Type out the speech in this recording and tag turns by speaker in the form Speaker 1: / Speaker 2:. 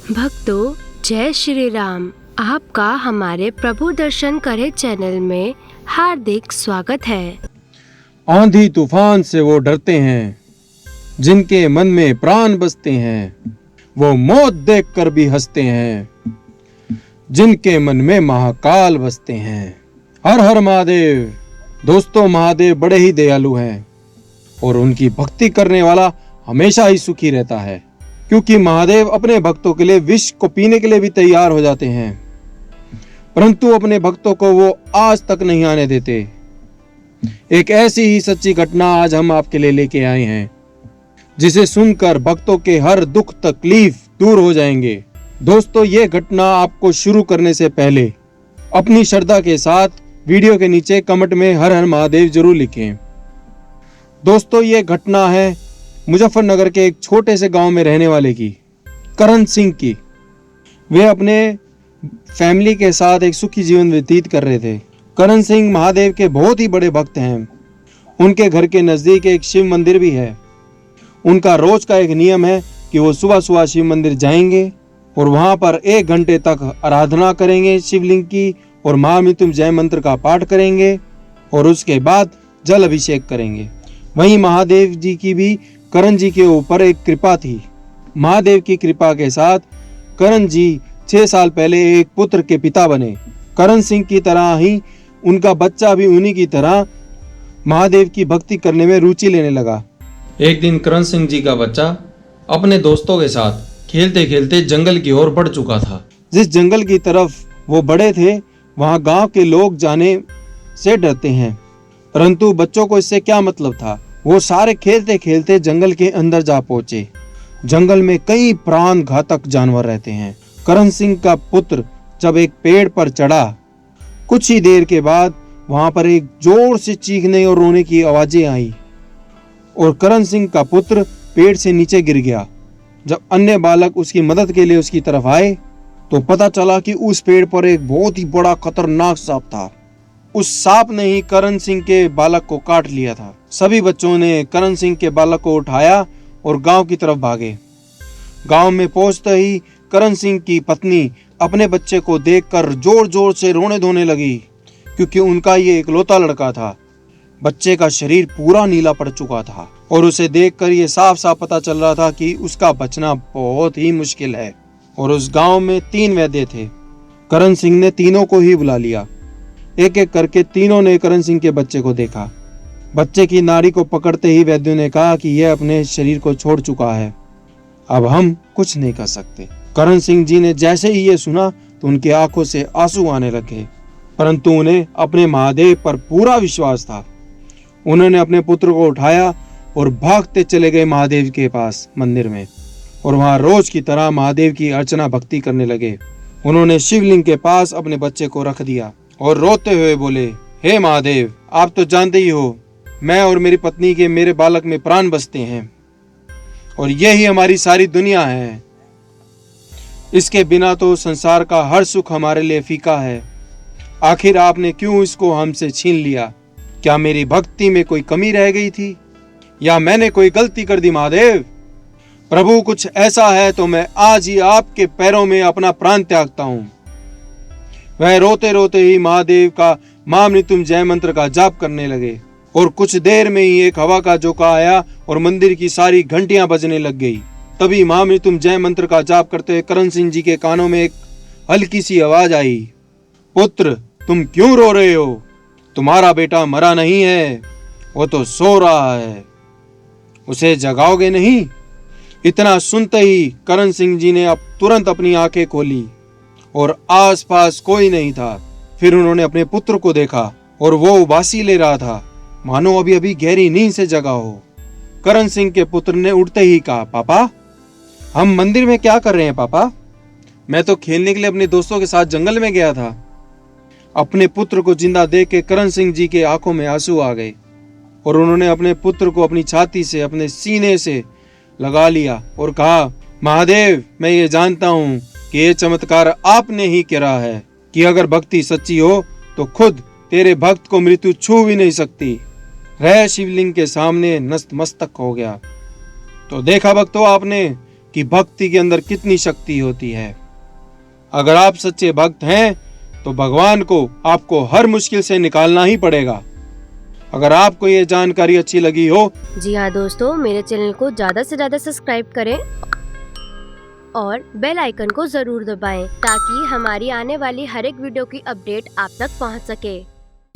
Speaker 1: भक्तों, जय श्री राम। आपका हमारे प्रभु दर्शन करे चैनल में हार्दिक स्वागत है।
Speaker 2: आंधी तूफान से वो डरते हैं, जिनके मन में प्राण बसते हैं, वो मौत देखकर भी हंसते हैं, जिनके मन में महाकाल बसते हैं। हर हर महादेव। दोस्तों, महादेव बड़े ही दयालु हैं और उनकी भक्ति करने वाला हमेशा ही सुखी रहता है, क्योंकि महादेव अपने भक्तों के लिए विष को पीने के लिए भी तैयार हो जाते हैं, परंतु अपने भक्तों को वो आज तक नहीं आने देते। एक ऐसी ही सच्ची घटना आज हम आपके लिए लेके आए हैं, जिसे सुनकर भक्तों के हर दुख तकलीफ दूर हो जाएंगे। दोस्तों, ये घटना आपको शुरू करने से पहले अपनी श्रद्धा के साथ वीडियो के नीचे कमेंट में हर हर महादेव जरूर लिखें। दोस्तों, ये घटना है मुजफ्फरनगर के एक छोटे से गांव में रहने वाले की, करण सिंह की। वे अपने फैमिली के साथ एक सुखी जीवन व्यतीत कर रहे थे। करण सिंह महादेव के बहुत ही बड़े भक्त हैं। उनके घर के नजदीक एक शिव मंदिर भी है। उनका रोज का एक नियम है कि वो सुबह सुबह शिव मंदिर जाएंगे और वहां पर 1 घंटे तक आराधना करेंगे शिवलिंग की, और महामृत्युंजय मंत्र का पाठ करेंगे और उसके बाद जल अभिषेक करेंगे। वहीं महादेव जी की भी करण जी के ऊपर एक कृपा थी। महादेव की कृपा के साथ करण जी 6 साल पहले एक पुत्र के पिता बने। करण सिंह की तरह ही उनका बच्चा भी उन्हीं की तरह महादेव की भक्ति करने में रुचि लेने लगा। एक दिन करण सिंह जी का बच्चा अपने दोस्तों के साथ खेलते खेलते जंगल की ओर बढ़ चुका था। जिस जंगल की तरफ वो बढ़े थे, वहां गांव के लोग जाने से डरते हैं, परंतु बच्चों को इससे क्या मतलब था। वो सारे खेलते खेलते जंगल के अंदर जा पहुंचे। जंगल में कई प्राण घातक जानवर रहते हैं। करण सिंह का पुत्र जब एक पेड़ पर चढ़ा, कुछ ही देर के बाद वहां पर एक जोर से चीखने और रोने की आवाजें आई और करण सिंह का पुत्र पेड़ से नीचे गिर गया। जब अन्य बालक उसकी मदद के लिए उसकी तरफ आए तो पता चला कि उस पेड़ पर एक बहुत ही बड़ा खतरनाक सांप था। उस सांप ने ही करण सिंह के बालक को काट लिया था। सभी बच्चों ने करण सिंह के बालक को उठाया और गांव की तरफ भागे। गांव में पहुंचते ही करण सिंह की पत्नी अपने बच्चे को देखकर जोर जोर से रोने धोने लगी, क्योंकि उनका ये इकलौता लड़का था। बच्चे का शरीर पूरा नीला पड़ चुका था और उसे देखकर ये साफ साफ पता चल रहा था कि उसका बचना बहुत ही मुश्किल है। और उस गांव में 3 वैद्य थे। करण सिंह ने तीनों को ही बुला लिया। एक एक करके तीनों ने करण सिंह के बच्चे को देखा। बच्चे की नाड़ी को पकड़ते ही वैद्यों ने कहा कि यह अपने शरीर को छोड़ चुका है, अब हम कुछ नहीं कर सकते। करण सिंह जी ने जैसे ही ये सुना तो उनकी आंखों से आंसू आने लगे, परंतु उन्हें अपने महादेव पर पूरा विश्वास था। उन्होंने अपने पुत्र को उठाया और भागते चले गए महादेव के पास मंदिर में, और वहां रोज की तरह महादेव की अर्चना भक्ति करने लगे। उन्होंने शिवलिंग के पास अपने बच्चे को रख दिया और रोते हुए बोले, हे महादेव, आप तो जानते ही हो मैं और मेरी पत्नी के मेरे बालक में प्राण बसते हैं और यही हमारी सारी दुनिया है। इसके बिना तो संसार का हर सुख हमारे लिए फीका है। आखिर आपने क्यों इसको हमसे छीन लिया? क्या मेरी भक्ति में कोई कमी रह गई थी या मैंने कोई गलती कर दी? महादेव प्रभु, कुछ ऐसा है तो मैं आज ही आपके पैरों में अपना प्राण त्यागता हूं। वह रोते रोते ही महादेव का महामृत्युंजय मंत्र का जाप करने लगे और कुछ देर में ही एक हवा का झोंका आया और मंदिर की सारी घंटियां बजने लग गई। तभी महामृत्युंजय मंत्र का जाप करते हुए करण सिंह जी के कानों में एक हल्की सी आवाज आई, पुत्र, तुम क्यों रो रहे हो? तुम्हारा बेटा मरा नहीं है, वो तो सो रहा है, उसे जगाओगे नहीं? इतना सुनते ही करण सिंह जी ने अब तुरंत अपनी आंखें खोली और आसपास कोई नहीं था। फिर उन्होंने अपने पुत्र को देखा और वो उबासी ले रहा था, मानो अभी अभी गहरी नींद से जगा हो। करण सिंह के पुत्र ने उठते ही कहा, पापा, हम मंदिर में क्या कर रहे हैं पापा? मैं तो खेलने के लिए अपने दोस्तों के साथ जंगल में गया था। अपने पुत्र को जिंदा देख के करण सिंह जी के आंखों में आंसू आ गए और उन्होंने अपने पुत्र को अपनी छाती से, अपने सीने से लगा लिया और कहा, महादेव, मैं ये जानता हूँ कि ये चमत्कार आपने ही करा है कि अगर भक्ति सच्ची हो तो खुद तेरे भक्त को मृत्यु छू भी नहीं सकती। रह शिवलिंग के सामने नतमस्तक हो गया। तो देखा भक्तों आपने कि भक्ति के अंदर कितनी शक्ति होती है। अगर आप सच्चे भक्त हैं तो भगवान को आपको हर मुश्किल से निकालना ही पड़ेगा। अगर आपको ये जानकारी अच्छी लगी हो,
Speaker 1: जी हाँ दोस्तों, मेरे चैनल को ज़्यादा से ज़्यादा सब्सक्राइब करें और बेल आइकन को ज़रूर दबाएं ताकि हमारी आने वाली हर एक वीडियो की अपडेट आप तक पहुंच सके।